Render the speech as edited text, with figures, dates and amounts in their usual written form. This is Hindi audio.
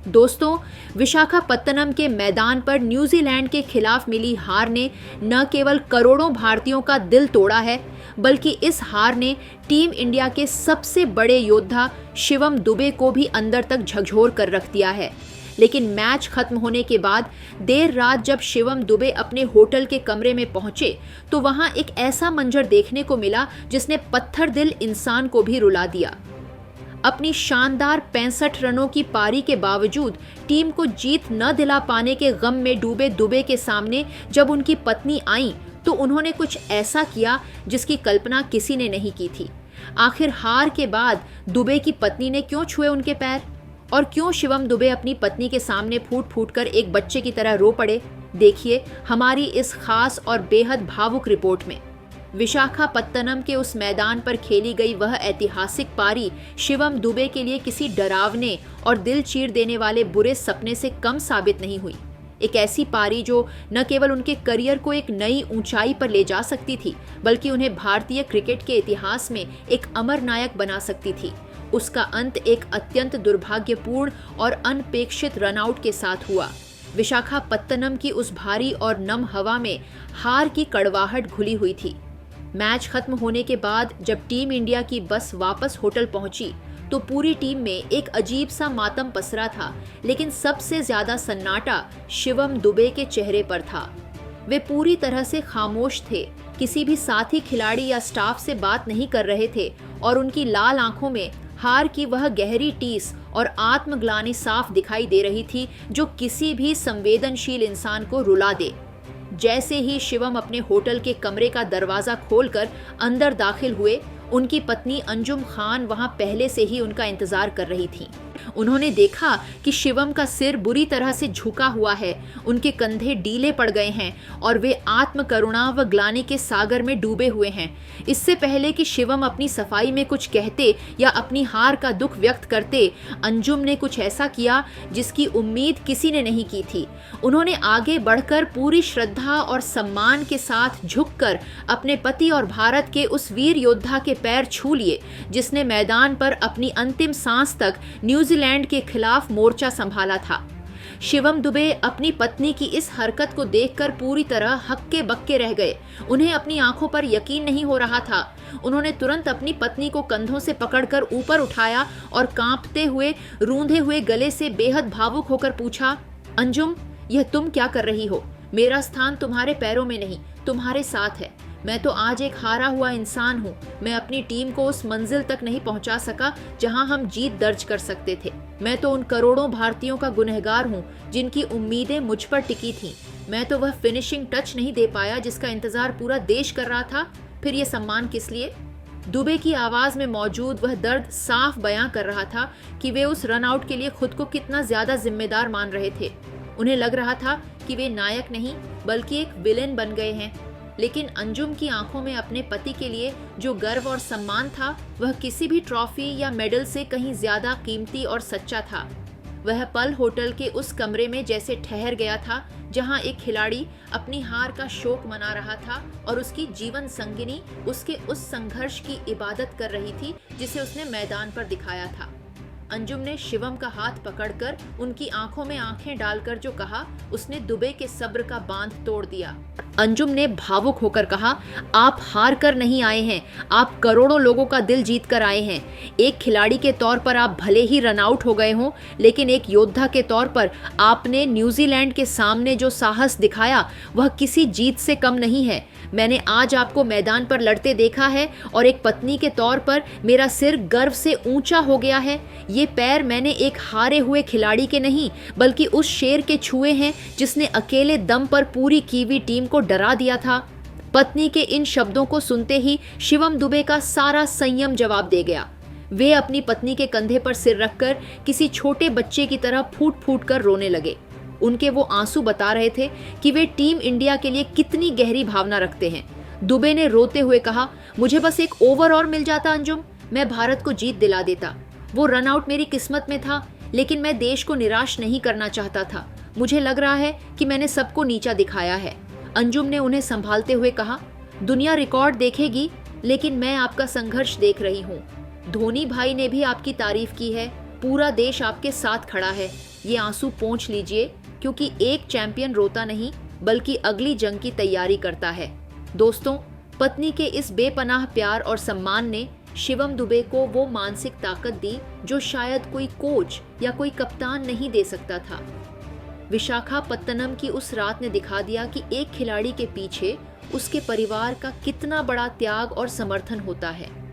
दोस्तों, विशाखापत्तनम के मैदान पर न्यूजीलैंड के खिलाफ मिली हार ने न केवल करोड़ों भारतीयों का दिल तोड़ा है, बल्कि इस हार ने टीम इंडिया के सबसे बड़े योद्धा शिवम दुबे को भी अंदर तक झकझोर कर रख दिया है। लेकिन मैच खत्म होने के बाद देर रात जब शिवम दुबे अपने होटल के कमरे में पहुंचे तो वहां एक ऐसा मंजर देखने को मिला जिसने पत्थर दिल इंसान को भी रुला दिया। अपनी शानदार 65 रनों की पारी के बावजूद टीम को जीत न दिला पाने के गम में डूबे दुबे के सामने जब उनकी पत्नी आई तो उन्होंने कुछ ऐसा किया जिसकी कल्पना किसी ने नहीं की थी। आखिर हार के बाद दुबे की पत्नी ने क्यों छुए उनके पैर और क्यों शिवम दुबे अपनी पत्नी के सामने फूट फूट कर एक बच्चे की तरह रो पड़े, देखिए हमारी इस खास और बेहद भावुक रिपोर्ट में। विशाखापत्तनम के उस मैदान पर खेली गई वह ऐतिहासिक पारी शिवम दुबे के लिए किसी डरावने और दिल चीर देने वाले बुरे सपने से कम साबित नहीं हुई। एक ऐसी पारी जो न केवल उनके करियर को एक नई ऊंचाई पर ले जा सकती थी, बल्कि उन्हें भारतीय क्रिकेट के इतिहास में एक अमर नायक बना सकती थी। उसका अंत एक अत्यंत दुर्भाग्यपूर्ण और अनपेक्षित रनआउट के साथ हुआ। विशाखापत्तनम की उस भारी और नम हवा में हार की कड़वाहट घुली हुई थी। मैच खत्म होने के बाद जब टीम इंडिया की बस वापस होटल पहुंची तो पूरी टीम में एक अजीब सा मातम पसरा था, लेकिन सबसे ज्यादा सन्नाटा शिवम दुबे के चेहरे पर था। वे पूरी तरह से खामोश थे, किसी भी साथी खिलाड़ी या स्टाफ से बात नहीं कर रहे थे और उनकी लाल आंखों में हार की वह गहरी टीस और आत्मग्लानि साफ दिखाई दे रही थी जो किसी भी संवेदनशील इंसान को रुला दे। जैसे ही शिवम अपने होटल के कमरे का दरवाजा खोलकर अंदर दाखिल हुए, उनकी पत्नी अंजुम खान वहां पहले से ही उनका इंतजार कर रही थी। उन्होंने देखा कि शिवम का सिर बुरी तरह से झुका हुआ है, उनके कंधे ढीले पड़ गए हैं और वे आत्म करुणा व ग्लानि के सागर में डूबे हुए हैं। इससे पहले कि शिवम अपनी सफाई में कुछ कहते या अपनी हार का दुख व्यक्त करते, अंजुम ने कुछ ऐसा किया जिसकी उम्मीद किसी ने नहीं की थी। उन्होंने आगे बढ़कर पूरी श्रद्धा और सम्मान के साथ झुककर अपने पति और भारत के उस वीर योद्धा के पैर छू लिए जिसने मैदान पर अपनी अंतिम सांस तक न्यूजीलैंड के खिलाफ मोर्चा संभाला था। शिवम दुबे अपनी पत्नी की इस हरकत को देखकर पूरी तरह हक्के बक्के रह गए। उन्हें अपनी आंखों पर यकीन नहीं हो रहा था। उन्होंने तुरंत अपनी पत्नी को कंधों से पकड़कर ऊपर उठाया और कांपते हुए, रूंधे हुए गले से बेहद भावुक होकर पूछा, अंजुम, यह तुम क्या कर रही हो? मेरा स्थान तुम्हारे पैरों में नहीं, तुम्हारे साथ है। मैं तो आज एक हारा हुआ इंसान हूँ। मैं अपनी टीम को उस मंजिल तक नहीं पहुँचा सका जहाँ हम जीत दर्ज कर सकते थे। मैं तो उन करोड़ों भारतीयों का गुनहगार हूँ जिनकी उम्मीदें मुझ पर टिकी थीं। मैं तो वह फिनिशिंग टच नहीं दे पाया जिसका इंतजार पूरा देश कर रहा था। फिर ये सम्मान किस लिए? दुबे की आवाज में मौजूद वह दर्द साफ बयां कर रहा था कि वे उस रनआउट के लिए खुद को कितना ज्यादा जिम्मेदार मान रहे थे। उन्हें लग रहा था कि वे नायक नहीं बल्कि एक विलेन बन गए हैं। लेकिन अंजुम की आंखों में अपने पति के लिए जो गर्व और सम्मान था, वह किसी भी ट्रॉफी या मेडल से कहीं ज्यादा कीमती और सच्चा था। वह पल होटल के उस कमरे में जैसे ठहर गया था जहां एक खिलाड़ी अपनी हार का शोक मना रहा था और उसकी जीवन संगिनी उसके उस संघर्ष की इबादत कर रही थी जिसे उसने मैदान पर दिखाया था। अंजुम ने शिवम का हाथ पकड़कर उनकी आंखों में आंखें डालकर जो कहा, उसने दुबे के सब्र का बांध तोड़ दिया। अंजुम ने भावुक होकर कहा, आप हार कर नहीं आए हैं, आप करोड़ों लोगों का दिल जीत कर आए हैं। एक खिलाड़ी के तौर पर आप भले ही रन आउट हो गए हों, लेकिन एक योद्धा के तौर पर आपने न्यूजीलैंड के सामने जो साहस दिखाया वह किसी जीत से कम नहीं है। मैंने आज आपको मैदान पर लड़ते देखा है और एक पत्नी के तौर पर मेरा सिर गर्व से ऊंचा हो गया है। ये पैर मैंने एक हारे हुए खिलाड़ी के नहीं बल्कि उस शेर के छुए हैं जिसने अकेले दम पर पूरी कीवी टीम को डरा दिया था। पत्नी के इन शब्दों को सुनते ही शिवम दुबे का सारा संयम जवाब दे गया। वे अपनी पत्नी के कंधे पर सिर रखकर किसी छोटे बच्चे की तरह फूट फूट कर रोने लगे। उनके वो आंसू बता रहे थे कि वे टीम इंडिया के लिए कितनी गहरी भावना रखते हैं। दुबे ने रोते हुए कहा, मुझे बस एक ओवर और मिल जाता अंजुम, मैं भारत को जीत दिला देता। वो रनआउट मेरी किस्मत में था, लेकिन मैं देश को निराश नहीं करना चाहता था। मुझे लग रहा है कि मैंने सबको नीचा दिखाया है। अंजुम ने उन्हें संभालते हुए कहा, दुनिया रिकॉर्ड देखेगी, लेकिन मैं आपका संघर्ष देख रही हूँ। धोनी भाई ने भी आपकी तारीफ की है, पूरा देश आपके साथ खड़ा है। ये आंसू पोंछ लीजिए, क्योंकि एक चैंपियन रोता नहीं बल्कि अगली जंग की तैयारी करता है। दोस्तों, पत्नी के इस बेपनाह प्यार और सम्मान ने शिवम दुबे को वो मानसिक ताकत दी जो शायद कोई कोच या कोई कप्तान नहीं दे सकता था। विशाखापत्तनम की उस रात ने दिखा दिया कि एक खिलाड़ी के पीछे उसके परिवार का कितना बड़ा त्याग और समर्थन होता है।